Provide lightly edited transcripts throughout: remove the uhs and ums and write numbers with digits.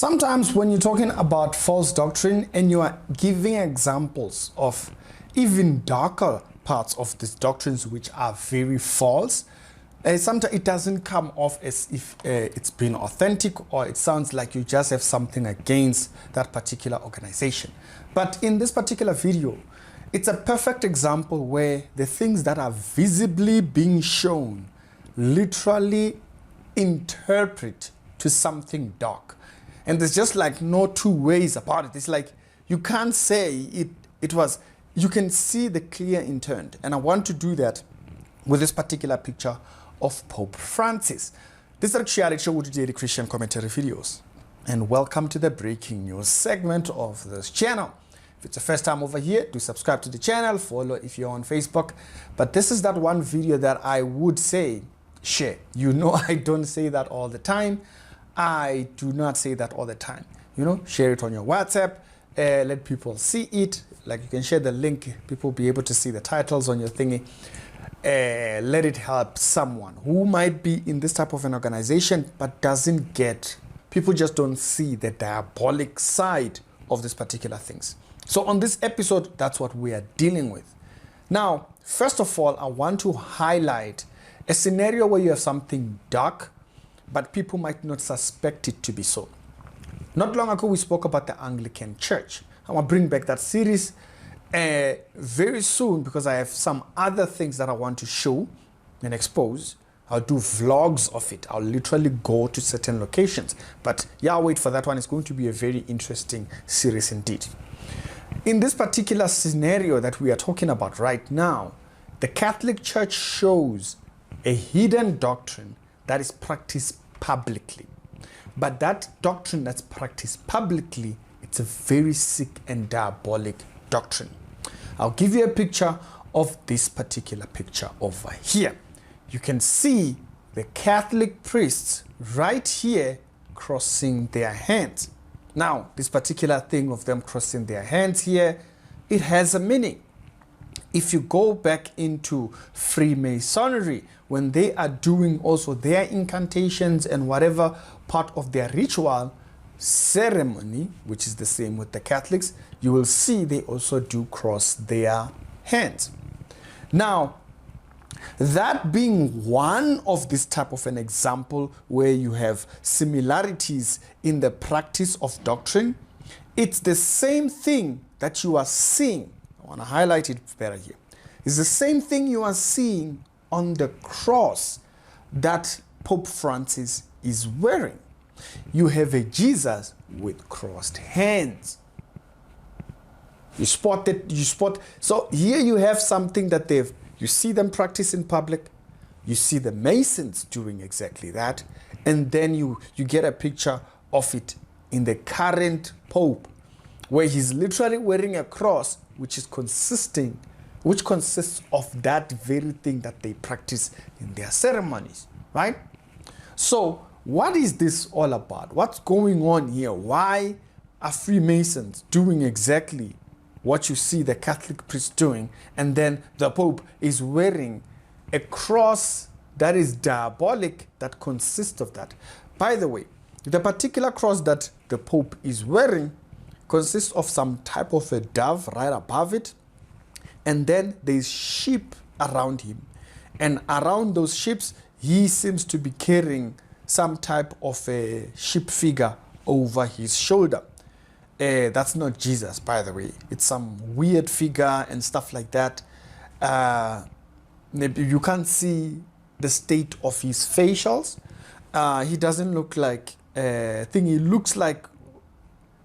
Sometimes when you're talking about false doctrine and you are giving examples of even darker parts of these doctrines which are very false, sometimes it doesn't come off as if it's been authentic, or it sounds like you just have something against that particular organization. But in this particular video, it's a perfect example where the things that are visibly being shown literally interpret to something dark. And there's just like no two ways about it. It's like you can't say it was, you can see the clear intent. And I want to do that with this particular picture of Pope Francis. This is actually a show with daily Christian commentary videos. And welcome to the breaking news segment of this channel. If it's the first time over here, do subscribe to the channel, follow if you're on Facebook. But this is that one video that I would say, share. You know, I don't say that all the time. I do not say that all the time. You know, share it on your WhatsApp, let people see it. Like you can share the link, people will be able to see the titles on your thingy. Let it help someone who might be in this type of an organization but doesn't get, people just don't see the diabolic side of these particular things. So on this episode, that's what we are dealing with. Now, first of all, I want to highlight a scenario where you have something dark, but people might not suspect it to be so. Not long ago, we spoke about the Anglican Church. I want to bring back that series very soon because I have some other things that I want to show and expose. I'll do vlogs of it. I'll literally go to certain locations. But yeah, wait for that one. It's going to be a very interesting series indeed. In this particular scenario that we are talking about right now, the Catholic Church shows a hidden doctrine that is practiced publicly. But that doctrine that's practiced publicly, it's a very sick and diabolic doctrine. I'll give you a picture of this particular picture over here. You can see the Catholic priests right here crossing their hands. Now, this particular thing of them crossing their hands here, it has a meaning. If you go back into Freemasonry, when they are doing also their incantations and whatever part of their ritual ceremony, which is the same with the Catholics, you will see they also do cross their hands. Now, that being one of this type of an example where you have similarities in the practice of doctrine, it's the same thing that you are seeing. I want to highlight it better here. It's the same thing you are seeing on the cross that Pope Francis is wearing. You have a Jesus with crossed hands. You spot it, so here you have something that you see them practice in public, you see the Masons doing exactly that, and then you get a picture of it in the current Pope, where he's literally wearing a cross which consists of that very thing that they practice in their ceremonies, right? So what is this all about? What's going on here? Why are Freemasons doing exactly what you see the Catholic priest doing, and then the Pope is wearing a cross that is diabolic that consists of that? By the way, the particular cross that the Pope is wearing consists of some type of a dove right above it, and then there's sheep around him, and around those sheep he seems to be carrying some type of a sheep figure over his shoulder. That's not Jesus, by the way. It's some weird figure and stuff like that. Maybe you can't see the state of his facials. He doesn't look like a thing. He looks like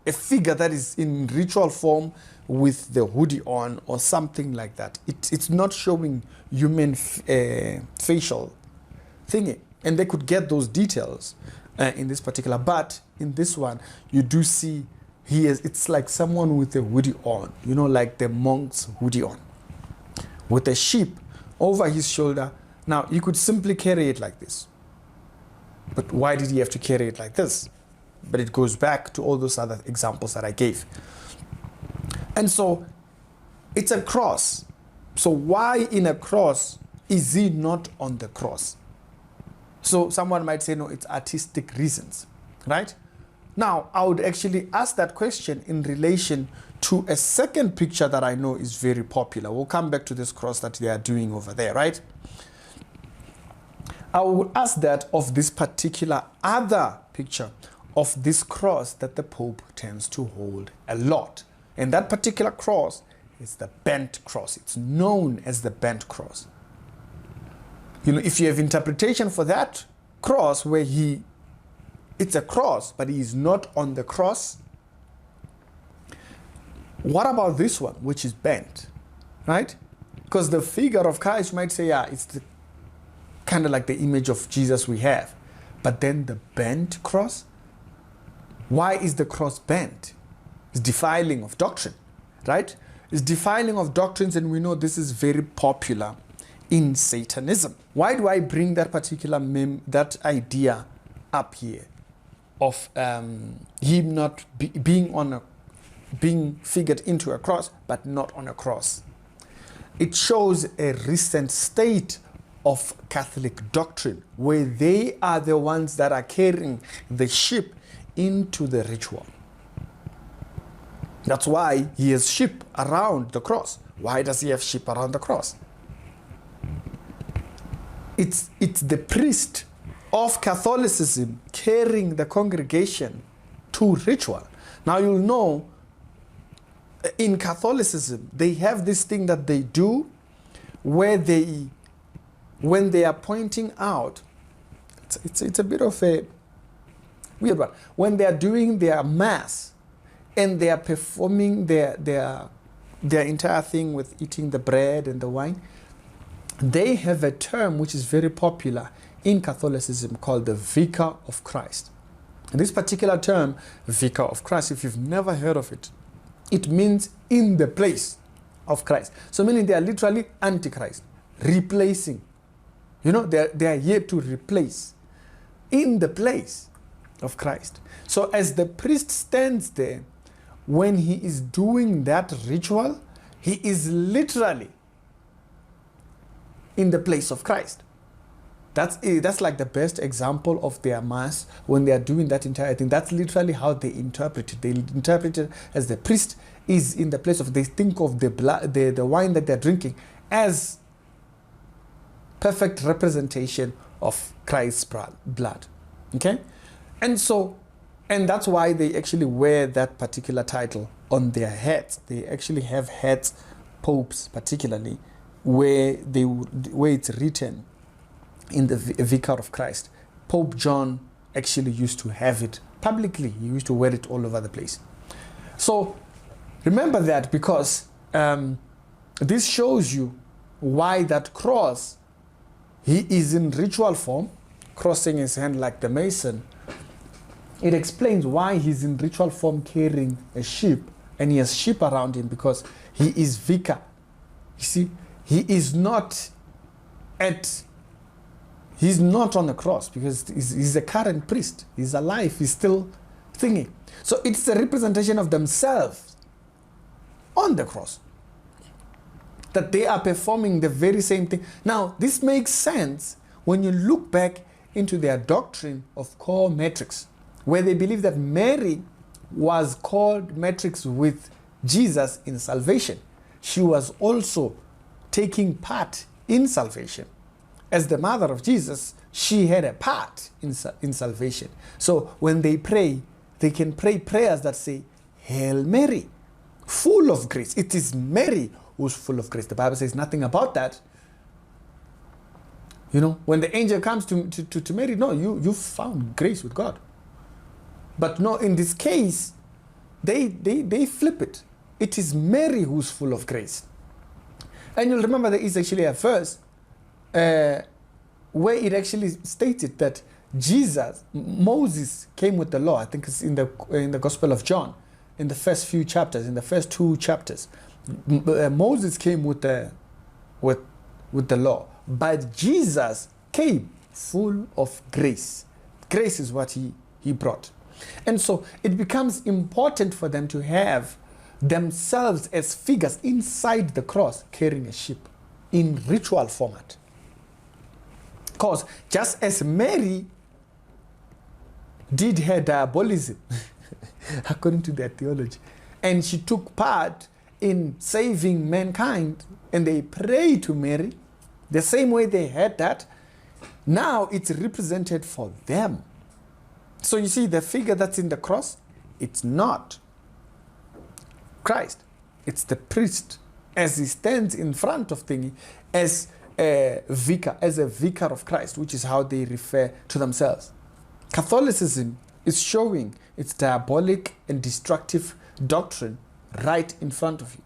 a figure that is in ritual form with the hoodie on or something like that. It's not showing human facial thingy. And they could get those details in this particular. But in this one, you do see it's like someone with a hoodie on, you know, like the monk's hoodie on, with a sheep over his shoulder. Now, you could simply carry it like this. But why did he have to carry it like this? But it goes back to all those other examples that I gave. And so it's a cross. So why in a cross is he not on the cross? So someone might say, no, it's artistic reasons, right? Now, I would actually ask that question in relation to a second picture that I know is very popular. We'll come back to this cross that they are doing over there, right? I will ask that of this particular other picture of this cross that the Pope tends to hold a lot. And that particular cross is the bent cross. It's known as the bent cross. You know, if you have interpretation for that cross where it's a cross, but he is not on the cross, what about this one, which is bent, right? Because the figure of Christ might say, yeah, it's kind of like the image of Jesus we have. But then the bent cross, why is the cross bent? It's defiling of doctrine, right? It's defiling of doctrines, and we know this is very popular in Satanism. Why do I bring that particular that idea up here of him not being figured into a cross, but not on a cross? It shows a recent state of Catholic doctrine where they are the ones that are carrying the sheep into the ritual. That's why he has sheep around the cross. Why does he have sheep around the cross? It's the priest of Catholicism carrying the congregation to ritual. Now you'll know in Catholicism they have this thing that they do where when they are pointing out, it's a bit of a weird one. When they are doing their mass and they are performing their entire thing with eating the bread and the wine, they have a term which is very popular in Catholicism called the Vicar of Christ. And this particular term, Vicar of Christ, if you've never heard of it, it means in the place of Christ. So meaning they are literally antichrist, replacing. You know, they are here to replace in the place of Christ. So as the priest stands there, when he is doing that ritual, he is literally in the place of Christ. That's like the best example of their mass when they are doing that entire thing. That's literally how they interpret it. They interpret it as the priest is in the place of, they think of the blood, the wine that they're drinking as perfect representation of Christ's blood. Okay? And that's why they actually wear that particular title on their heads. They actually have heads, popes particularly, where it's written in the Vicar of Christ. Pope John actually used to have it publicly. He used to wear it all over the place. So remember that, because this shows you why that cross, he is in ritual form, crossing his hand like the Mason. It explains why he's in ritual form carrying a sheep, and he has sheep around him, because he is vicar. You see, he is not he's not on the cross, because he's a current priest. He's alive. He's still thinking. So it's a representation of themselves on the cross, that they are performing the very same thing. Now, this makes sense when you look back into their doctrine of core matrix, where they believe that Mary was called matrix with Jesus in salvation. She was also taking part in salvation. As the mother of Jesus, she had a part in salvation. So when they pray, they can pray prayers that say, Hail Mary, full of grace. It is Mary who's full of grace. The Bible says nothing about that. You know, when the angel comes to Mary, no, you found grace with God. But no, in this case, they flip it. It is Mary who's full of grace. And you'll remember there is actually a verse where it actually stated that Moses came with the law. I think it's in the Gospel of John, in the first few chapters, in the first 2 chapters. Moses came with the law, but Jesus came full of grace. Grace is what he brought. And so it becomes important for them to have themselves as figures inside the cross carrying a sheep in ritual format. Because just as Mary did her diabolism, according to their theology. And she took part in saving mankind. And they pray to Mary the same way they had that. Now it's represented for them. So you see the figure that's in the cross, it's not Christ. It's the priest as he stands in front of thingy as a vicar of Christ, which is how they refer to themselves. Catholicism is showing its diabolic and destructive doctrine right in front of you.